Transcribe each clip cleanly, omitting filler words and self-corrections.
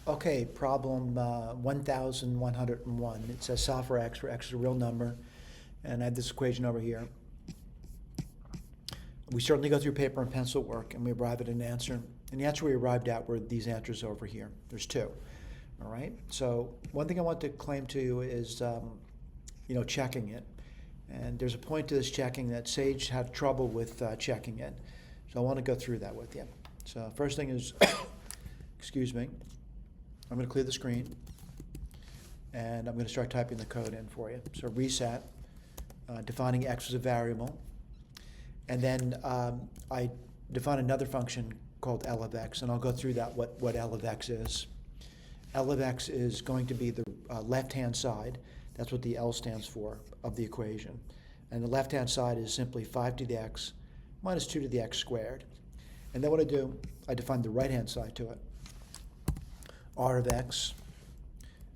Okay, problem 1101. It says solve for x, where x is a real number. And I have this equation over here. We certainly go through paper and pencil work, and we arrive at an answer. And the answer we arrived at were these answers over here. There's two. All right? So one thing I want to claim to you is, checking it. And there's a point to this checking that Sage had trouble with checking it. So I want to go through that with you. So first thing is, excuse me, I'm going to clear the screen, and I'm going to start typing the code in for you. So reset, defining x as a variable, and then I define another function called L of x, and I'll go through that, what L of x is. L of x is going to be the left-hand side. That's what the L stands for of the equation. And the left-hand side is simply 5 to the x minus 2 to the x squared. And then what I do, I define the right-hand side to it. R of x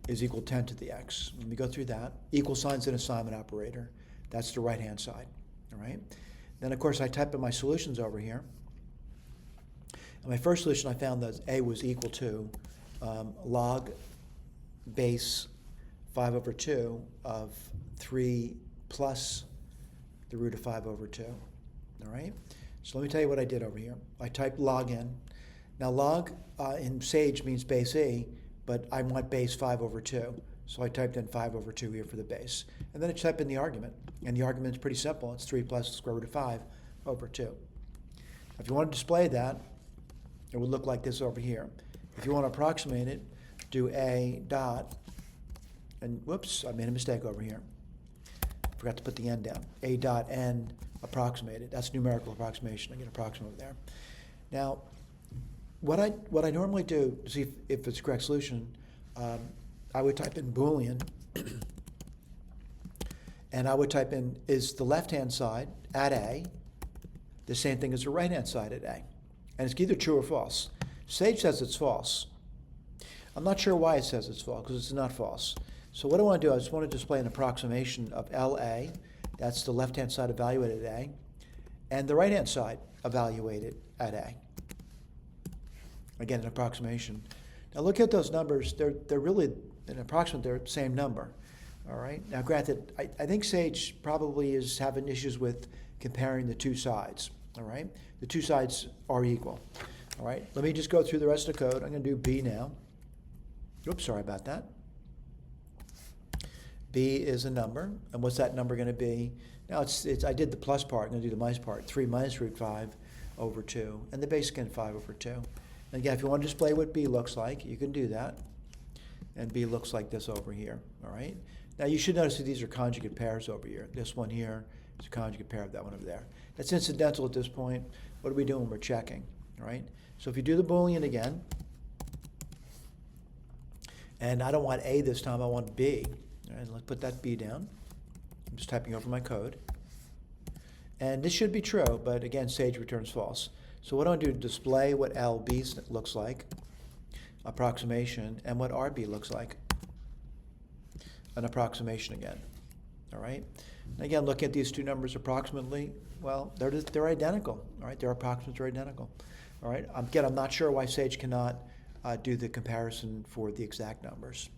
is equal to 10 to the x. Let me go through that. Equal sign's an assignment operator. That's the right-hand side, all right? Then, of course, I type in my solutions over here. And my first solution, I found that a was equal to log base 5 over 2 of 3 plus the root of 5 over 2, all right? So let me tell you what I did over here. I typed log in. Now log in Sage means base e, but I want base 5 over 2. So I typed in 5 over 2 here for the base. And then I type in the argument. And the argument is pretty simple. It's 3 plus the square root of 5 over 2. If you want to display that, it would look like this over here. If you want to approximate it, do a dot, and whoops, I made a mistake over here. Forgot to put the n down. A dot n approximated. That's numerical approximation. I get approximate there. Now, what I normally do to see if it's the correct solution, I would type in Boolean, and I would type in, is the left-hand side at A the same thing as the right-hand side at A? And it's either true or false. Sage says it's false. I'm not sure why it says it's false, because it's not false. So what I want to do, I just want to display an approximation of LA, that's the left-hand side evaluated at A, and the right-hand side evaluated at A. Again, an approximation. Now look at those numbers. They're really an approximate. They're the same number. All right. Now, granted, I think Sage probably is having issues with comparing the two sides. All right. The two sides are equal. All right. Let me just go through the rest of the code. I'm going to do B now. Oops, sorry about that. B is a number, and what's that number going to be? Now I did the plus part. I'm going to do the minus part. 3 minus root 5 over 2, and the base again 5 over 2. And again, if you want to display what B looks like, you can do that. And B looks like this over here, all right? Now you should notice that these are conjugate pairs over here. This one here is a conjugate pair of that one over there. That's incidental at this point. What are we doing? We're checking, all right? So if you do the Boolean again, and I don't want A this time, I want B. All right, let's put that B down. I'm just typing over my code. And this should be true, but again, Sage returns false. So what I want to do is display what LB looks like, approximation, and what RB looks like, an approximation again. All right? And again, look at these two numbers approximately. Well, they're identical. All right? Their approximates are identical. All right? Again, I'm not sure why Sage cannot do the comparison for the exact numbers.